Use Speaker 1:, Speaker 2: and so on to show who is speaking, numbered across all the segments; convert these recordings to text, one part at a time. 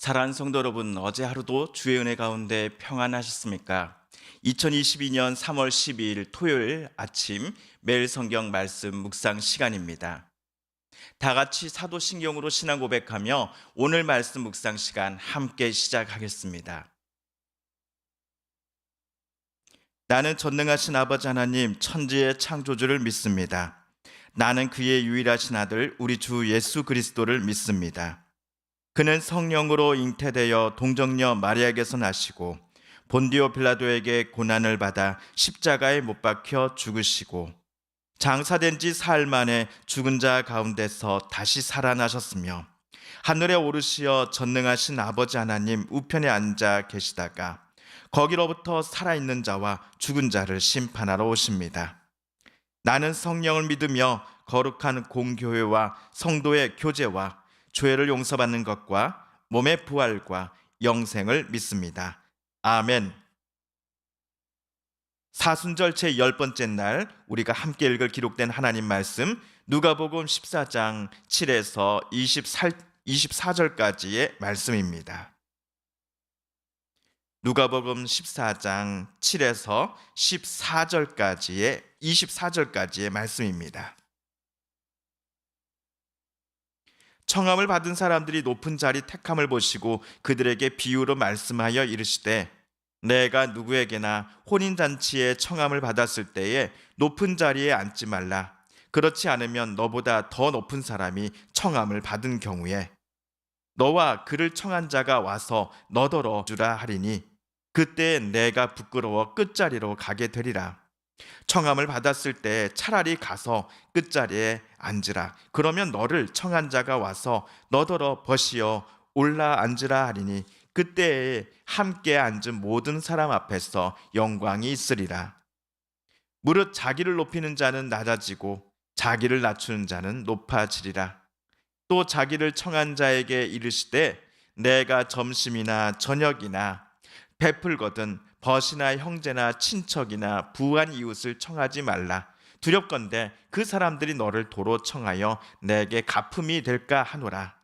Speaker 1: 사랑하는 성도 여러분, 어제 하루도 주의 은혜 가운데 평안하셨습니까? 2022년 3월 12일 토요일 아침 매일 성경 말씀 묵상 시간입니다. 다 같이 사도신경으로 신앙 고백하며 오늘 말씀 묵상 시간 함께 시작하겠습니다. 나는 전능하신 아버지 하나님 천지의 창조주를 믿습니다. 나는 그의 유일하신 아들 우리 주 예수 그리스도를 믿습니다. 그는 성령으로 잉태되어 동정녀 마리아에게서 나시고 본디오 빌라도에게 고난을 받아 십자가에 못 박혀 죽으시고 장사된 지 사흘 만에 죽은 자 가운데서 다시 살아나셨으며 하늘에 오르시어 전능하신 아버지 하나님 우편에 앉아 계시다가 거기로부터 살아있는 자와 죽은 자를 심판하러 오십니다. 나는 성령을 믿으며 거룩한 공교회와 성도의 교제와 죄를 용서받는 것과 몸의 부활과 영생을 믿습니다. 아멘. 사순절 제 10번째 날 우리가 함께 읽을 기록된 하나님 말씀 누가복음 14장 7에서 24절까지의 말씀입니다. 누가복음 14장 7에서 24절까지의 말씀입니다. 청함을 받은 사람들이 높은 자리 택함을 보시고 그들에게 비유로 말씀하여 이르시되 내가 누구에게나 혼인잔치에 청함을 받았을 때에 높은 자리에 앉지 말라. 그렇지 않으면 너보다 더 높은 사람이 청함을 받은 경우에 너와 그를 청한 자가 와서 너더러 주라 하리니 그때 내가 부끄러워 끝자리로 가게 되리라. 청함을 받았을 때 차라리 가서 끝자리에 앉으라. 그러면 너를 청한 자가 와서 너더러 벗이어 올라 앉으라 하리니 그때에 함께 앉은 모든 사람 앞에서 영광이 있으리라. 무릇 자기를 높이는 자는 낮아지고 자기를 낮추는 자는 높아지리라. 또 자기를 청한 자에게 이르시되 내가 점심이나 저녁이나 베풀거든 벗이나 형제나 친척이나 부한 이웃을 청하지 말라. 두렵건대 그 사람들이 너를 도로 청하여 내게 갚음이 될까 하노라.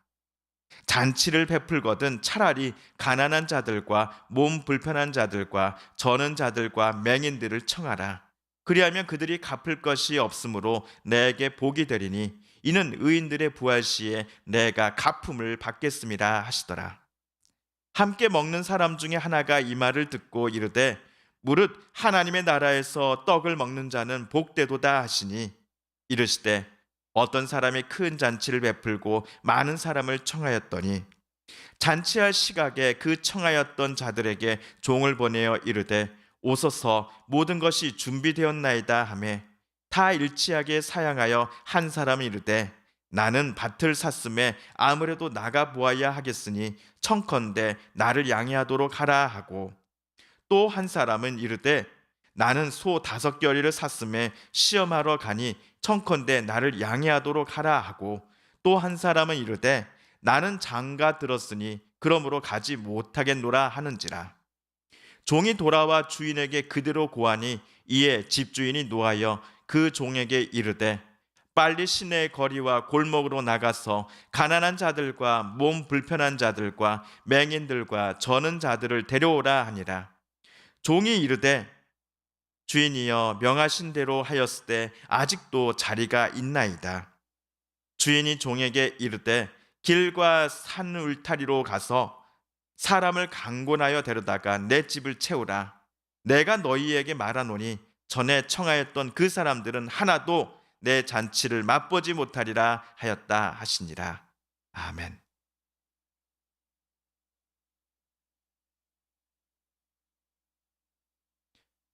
Speaker 1: 잔치를 베풀거든 차라리 가난한 자들과 몸 불편한 자들과 저는 자들과 맹인들을 청하라. 그리하면 그들이 갚을 것이 없으므로 내게 복이 되리니 이는 의인들의 부활 시에 내가 갚음을 받겠습니다 하시더라. 함께 먹는 사람 중에 하나가 이 말을 듣고 이르되 무릇 하나님의 나라에서 떡을 먹는 자는 복되도다 하시니 이르시되 어떤 사람이 큰 잔치를 베풀고 많은 사람을 청하였더니 잔치할 시각에 그 청하였던 자들에게 종을 보내어 이르되 오소서 모든 것이 준비되었나이다 하매 다 일치하게 사양하여 한 사람이 이르되 나는 밭을 샀음에 아무래도 나가 보아야 하겠으니 청컨대 나를 양해하도록 하라 하고 또 한 사람은 이르되 나는 소 5겨리를 샀음에 시험하러 가니 청컨대 나를 양해하도록 하라 하고 또 한 사람은 이르되 나는 장가 들었으니 그러므로 가지 못하겠노라 하는지라. 종이 돌아와 주인에게 그대로 고하니 이에 집주인이 노하여 그 종에게 이르되 빨리 시내의 거리와 골목으로 나가서 가난한 자들과 몸 불편한 자들과 맹인들과 저는 자들을 데려오라 하니라. 종이 이르되 주인이여 명하신 대로 하였을 때 아직도 자리가 있나이다. 주인이 종에게 이르되 길과 산 울타리로 가서 사람을 강권하여 데려다가 내 집을 채우라. 내가 너희에게 말하노니 전에 청하였던 그 사람들은 하나도 내 잔치를 맛보지 못하리라 하였다 하시니라. 아멘.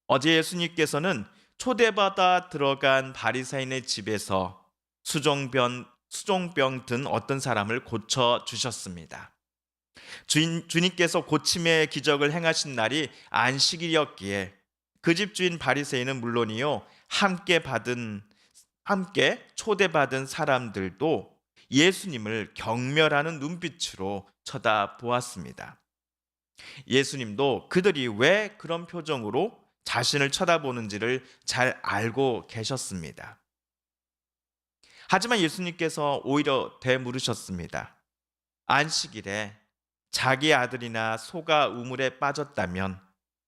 Speaker 1: 어제 예수님께서는 초대받아 들어간 바리새인의 집에서 수종병 든 어떤 사람을 고쳐 주셨습니다. 주님께서 고침의 기적을 행하신 날이 안식일이었기에 그 집 주인 바리새인은 물론이요 함께 초대받은 사람들도 예수님을 경멸하는 눈빛으로 쳐다보았습니다. 예수님도 그들이 왜 그런 표정으로 자신을 쳐다보는지를 잘 알고 계셨습니다. 하지만 예수님께서 오히려 되물으셨습니다. 안식일에 자기 아들이나 소가 우물에 빠졌다면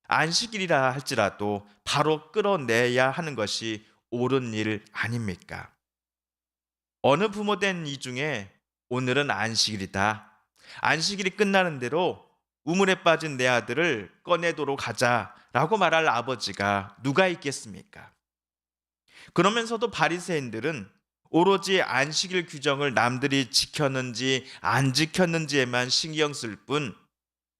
Speaker 1: 안식일이라 할지라도 바로 끌어내야 하는 것이 옳은 일 아닙니까? 어느 부모된 이 중에 오늘은 안식일이다, 안식일이 끝나는 대로 우물에 빠진 내 아들을 꺼내도록 하자라고 말할 아버지가 누가 있겠습니까? 그러면서도 바리새인들은 오로지 안식일 규정을 남들이 지켰는지 안 지켰는지에만 신경 쓸 뿐,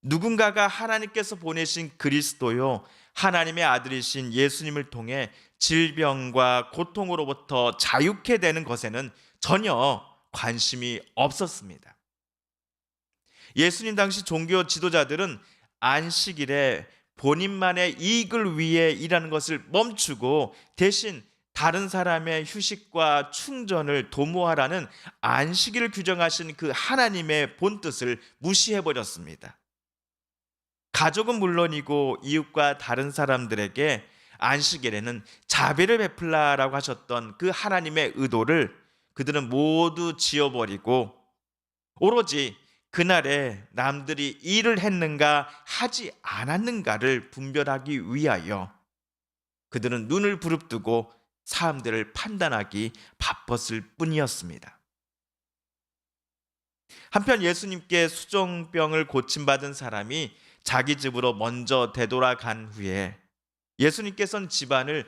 Speaker 1: 누군가가 하나님께서 보내신 그리스도요, 하나님의 아들이신 예수님을 통해 질병과 고통으로부터 자유케 되는 것에는 전혀 관심이 없었습니다. 예수님 당시 종교 지도자들은 안식일에 본인만의 이익을 위해 일하는 것을 멈추고 대신 다른 사람의 휴식과 충전을 도모하라는 안식일을 규정하신 그 하나님의 본뜻을 무시해 버렸습니다. 가족은 물론이고 이웃과 다른 사람들에게 안식일에는 자비를 베풀라라고 하셨던 그 하나님의 의도를 그들은 모두 지워버리고 오로지 그날에 남들이 일을 했는가 하지 않았는가를 분별하기 위하여 그들은 눈을 부릅뜨고 사람들을 판단하기 바빴을 뿐이었습니다. 한편 예수님께 수종병을 고침받은 사람이 자기 집으로 먼저 되돌아간 후에 예수님께서는 집안을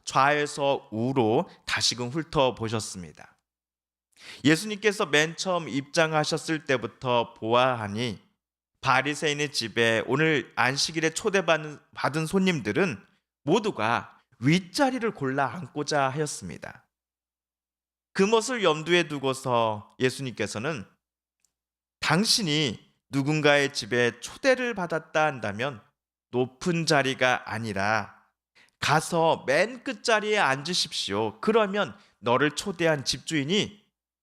Speaker 1: 좌에서 우로 다시금 훑어보셨습니다. 예수님께서 맨 처음 입장하셨을 때부터 보아하니 바리새인의 집에 오늘 안식일에 초대받은 손님들은 모두가 윗자리를 골라 앉고자 하였습니다. 그것을 염두에 두고서 예수님께서는 당신이 누군가의 집에 초대를 받았다 한다면 높은 자리가 아니라 가서 맨 끝자리에 앉으십시오. 그러면 너를 초대한 집주인이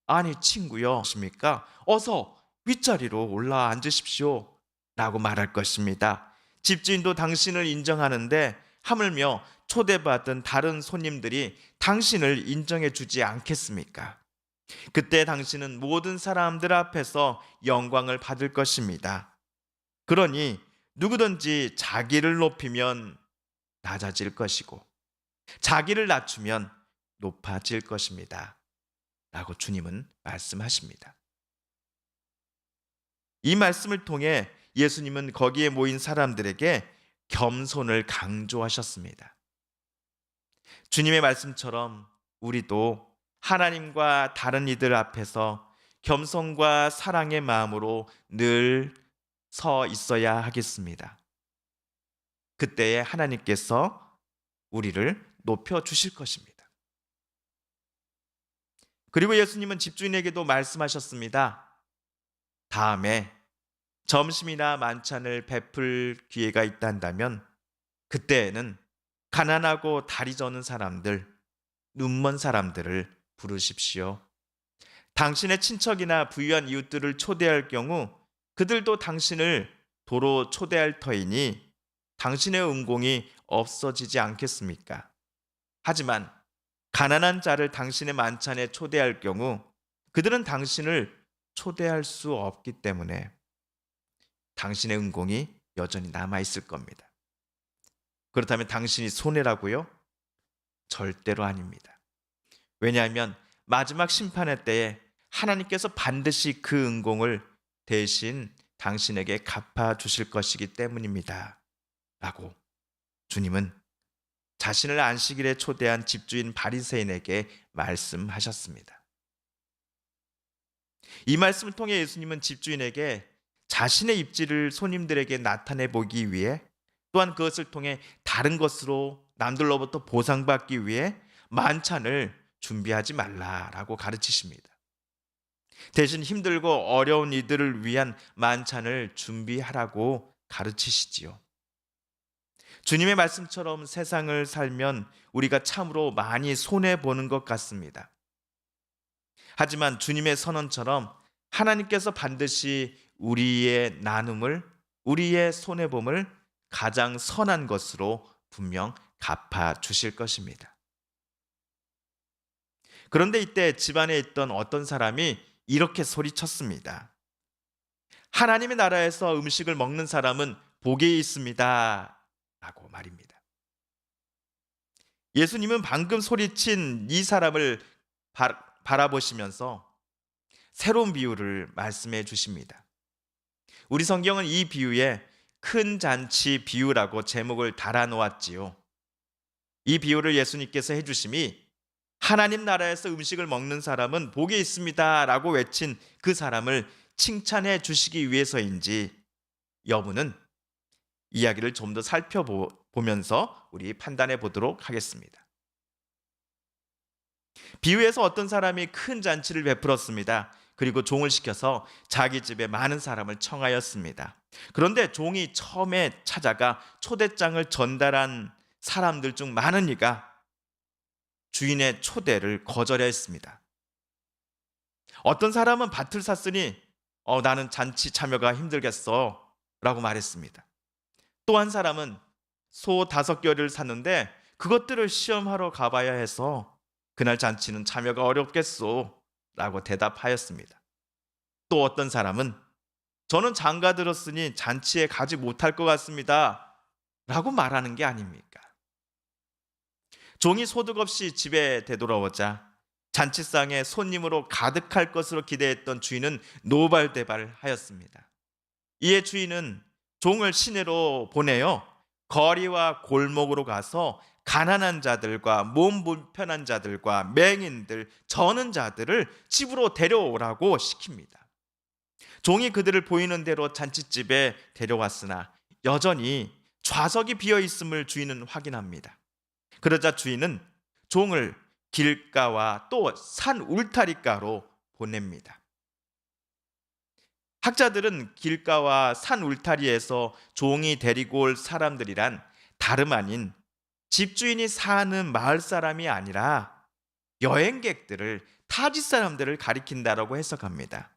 Speaker 1: 아니 친구요, 십니까? 어서 윗자리로 올라 앉으십시오 라고 말할 것입니다. 집주인도 당신을 인정하는데 하물며 초대받은 다른 손님들이 당신을 인정해 주지 않겠습니까? 그때 당신은 모든 사람들 앞에서 영광을 받을 것입니다. 그러니 누구든지 자기를 높이면 낮아질 것이고 자기를 낮추면 높아질 것입니다 라고 주님은 말씀하십니다. 이 말씀을 통해 예수님은 거기에 모인 사람들에게 겸손을 강조하셨습니다. 주님의 말씀처럼 우리도 하나님과 다른 이들 앞에서 겸손과 사랑의 마음으로 늘 서 있어야 하겠습니다. 그때에 하나님께서 우리를 높여 주실 것입니다. 그리고 예수님은 집주인에게도 말씀하셨습니다. 다음에 점심이나 만찬을 베풀 기회가 있단다면 그때에는 가난하고 다리 저는 사람들, 눈먼 사람들을 부르십시오. 당신의 친척이나 부유한 이웃들을 초대할 경우 그들도 당신을 도로 초대할 터이니 당신의 은공이 없어지지 않겠습니까? 하지만 가난한 자를 당신의 만찬에 초대할 경우 그들은 당신을 초대할 수 없기 때문에 당신의 은공이 여전히 남아있을 겁니다. 그렇다면 당신이 손해라고요? 절대로 아닙니다. 왜냐하면 마지막 심판의 때에 하나님께서 반드시 그 은공을 대신 당신에게 갚아주실 것이기 때문입니다 라고 주님은 자신을 안식일에 초대한 집주인 바리새인에게 말씀하셨습니다. 이 말씀을 통해 예수님은 집주인에게 자신의 입지를 손님들에게 나타내 보기 위해 또한 그것을 통해 다른 것으로 남들로부터 보상받기 위해 만찬을 준비하지 말라라고 가르치십니다. 대신 힘들고 어려운 이들을 위한 만찬을 준비하라고 가르치시지요. 주님의 말씀처럼 세상을 살면 우리가 참으로 많이 손해보는 것 같습니다. 하지만 주님의 선언처럼 하나님께서 반드시 우리의 나눔을, 우리의 손해봄을 가장 선한 것으로 분명 갚아주실 것입니다. 그런데 이때 집안에 있던 어떤 사람이 이렇게 소리쳤습니다. 하나님의 나라에서 음식을 먹는 사람은 복이 있습니다 라고 말입니다. 예수님은 방금 소리친 이 사람을 바라보시면서 새로운 비유를 말씀해 주십니다. 우리 성경은 이 비유에 큰 잔치 비유라고 제목을 달아놓았지요. 이 비유를 예수님께서 해주심이 하나님 나라에서 음식을 먹는 사람은 복이 있습니다 라고 외친 그 사람을 칭찬해 주시기 위해서인지 여부는 이야기를 좀 더 살펴보면서 우리 판단해 보도록 하겠습니다. 비유에서 어떤 사람이 큰 잔치를 베풀었습니다. 그리고 종을 시켜서 자기 집에 많은 사람을 청하였습니다. 그런데 종이 처음에 찾아가 초대장을 전달한 사람들 중 많은 이가 주인의 초대를 거절했습니다. 어떤 사람은 밭을 샀으니 나는 잔치 참여가 힘들겠어 라고 말했습니다. 또 한 사람은 소 5겨리를 샀는데 그것들을 시험하러 가봐야 해서 그날 잔치는 참여가 어렵겠소 라고 대답하였습니다. 또 어떤 사람은 저는 장가 들었으니 잔치에 가지 못할 것 같습니다 라고 말하는 게 아닙니까? 종이 소득 없이 집에 되돌아오자 잔치상에 손님으로 가득할 것으로 기대했던 주인은 노발대발하였습니다. 이에 주인은 종을 시내로 보내어 거리와 골목으로 가서 가난한 자들과 몸 불편한 자들과 맹인들, 저는 자들을 집으로 데려오라고 시킵니다. 종이 그들을 보이는 대로 잔치집에 데려왔으나 여전히 좌석이 비어 있음을 주인은 확인합니다. 그러자 주인은 종을 길가와 또 산 울타리가로 보냅니다. 학자들은 길가와 산 울타리에서 종이 데리고 올 사람들이란 다름 아닌 집주인이 사는 마을 사람이 아니라 여행객들을, 타지 사람들을 가리킨다라고 해석합니다.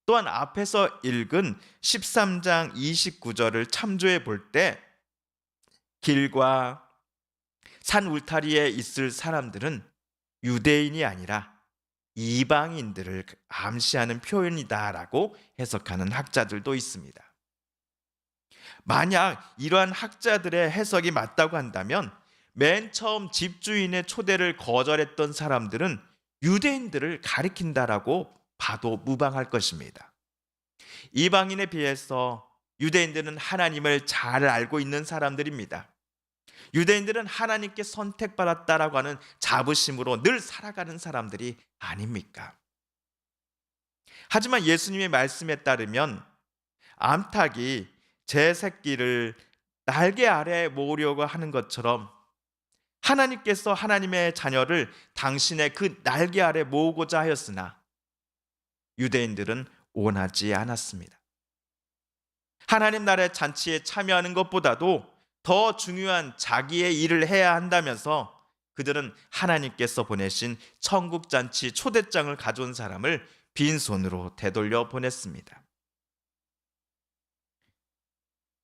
Speaker 1: 또한 앞에서 읽은 13장 29절을 참조해 볼 때 길과 산 울타리에 있을 사람들은 유대인이 아니라 이방인들을 암시하는 표현이다라고 해석하는 학자들도 있습니다. 만약 이러한 학자들의 해석이 맞다고 한다면 맨 처음 집주인의 초대를 거절했던 사람들은 유대인들을 가리킨다라고 봐도 무방할 것입니다. 이방인에 비해서 유대인들은 하나님을 잘 알고 있는 사람들입니다. 유대인들은 하나님께 선택받았다라고 하는 자부심으로 늘 살아가는 사람들이 아닙니까? 하지만 예수님의 말씀에 따르면 암탉이 제 새끼를 날개 아래에 모으려고 하는 것처럼 하나님께서 하나님의 자녀를 당신의 그 날개 아래 모으고자 하였으나 유대인들은 원하지 않았습니다. 하나님 나라의 잔치에 참여하는 것보다도 더 중요한 자기의 일을 해야 한다면서 그들은 하나님께서 보내신 천국잔치 초대장을 가져온 사람을 빈손으로 되돌려 보냈습니다.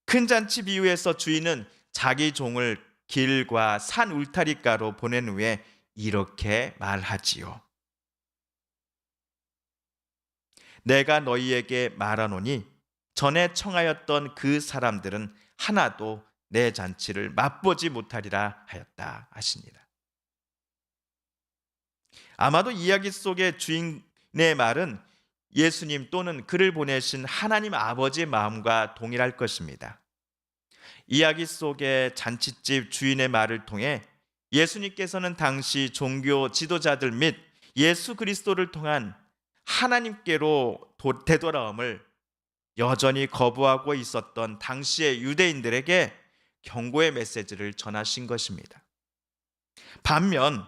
Speaker 1: 큰 잔치 비유에서 주인은 자기 종을 길과 산 울타리가로 보낸 후에 이렇게 말하지요. 내가 너희에게 말하노니 전에 청하였던 그 사람들은 하나도 내 잔치를 맛보지 못하리라 하였다 하십니다. 아마도 이야기 속의 주인의 말은 예수님 또는 그를 보내신 하나님 아버지의 마음과 동일할 것입니다. 이야기 속의 잔치집 주인의 말을 통해 예수님께서는 당시 종교 지도자들 및 예수 그리스도를 통한 하나님께로 되돌아옴을 여전히 거부하고 있었던 당시의 유대인들에게 경고의 메시지를 전하신 것입니다. 반면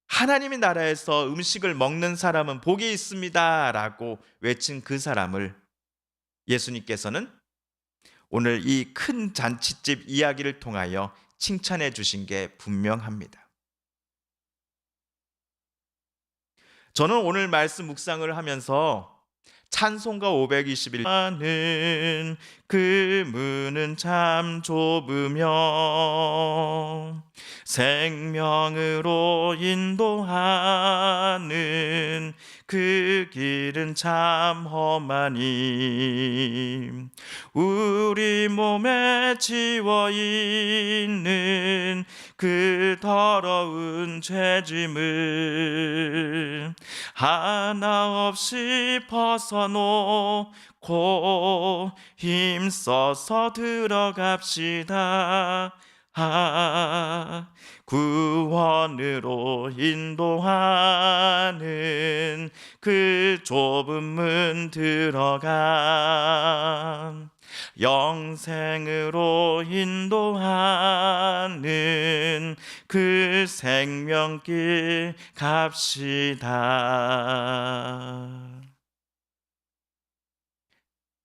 Speaker 1: 하나님의 나라에서 음식을 먹는 사람은 복이 있습니다 라고 외친 그 사람을 예수님께서는 오늘 이 큰 잔치집 이야기를 통하여 칭찬해 주신 게 분명합니다. 저는 오늘 말씀 묵상을 하면서 찬송가 521는 그 문은 참 좁으며 생명으로 인도하는 그 길은 참 험하니 우리 몸에 지워 있는 그 더러운 죄짐을 하나 없이 벗어놓고 힘써서 들어갑시다. 구원으로 인도하는 그 좁은 문 들어가 영생으로 인도하는 그 생명길 갑시다.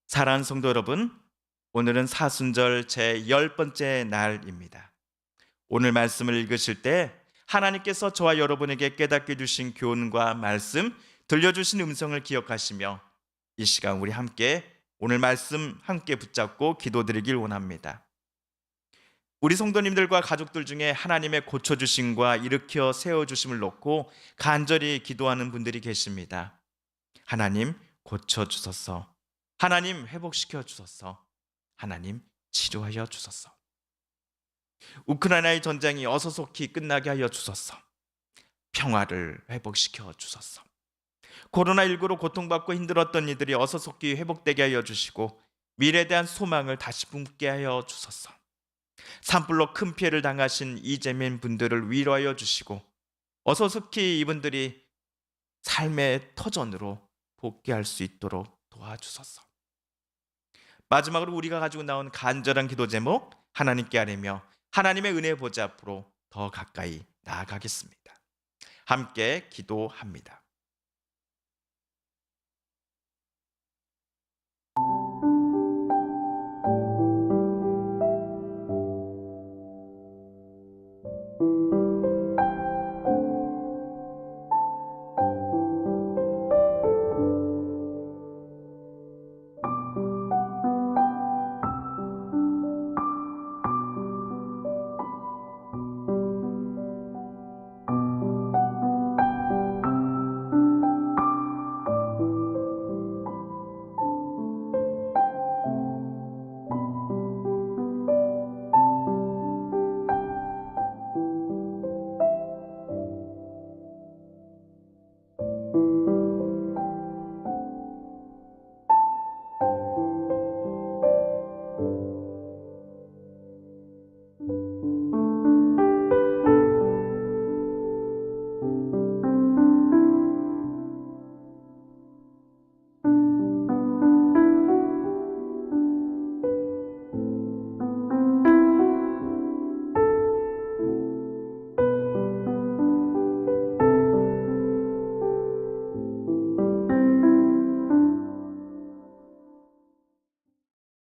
Speaker 1: 사랑하는 성도 여러분, 오늘은 사순절 제 10번째 날입니다. 오늘 말씀을 읽으실 때 하나님께서 저와 여러분에게 깨닫게 주신 교훈과 말씀, 들려주신 음성을 기억하시며 이 시간 우리 함께 오늘 말씀 함께 붙잡고 기도드리길 원합니다. 우리 성도님들과 가족들 중에 하나님의 고쳐주심과 일으켜 세워주심을 놓고 간절히 기도하는 분들이 계십니다. 하나님 고쳐주소서, 하나님 회복시켜 주소서, 하나님 치료하여 주소서. 우크라이나의 전쟁이 어서속히 끝나게 하여 주소서. 평화를 회복시켜 주소서. 코로나19로 고통받고 힘들었던 이들이 어서속히 회복되게 하여 주시고 미래에 대한 소망을 다시 품게 하여 주소서. 산불로 큰 피해를 당하신 이재민 분들을 위로하여 주시고 어서속히 이분들이 삶의 터전으로 복귀할 수 있도록 도와주소서. 마지막으로 우리가 가지고 나온 간절한 기도 제목 하나님께 아뢰며 하나님의 은혜 보좌 앞으로 더 가까이 나아가겠습니다. 함께 기도합니다.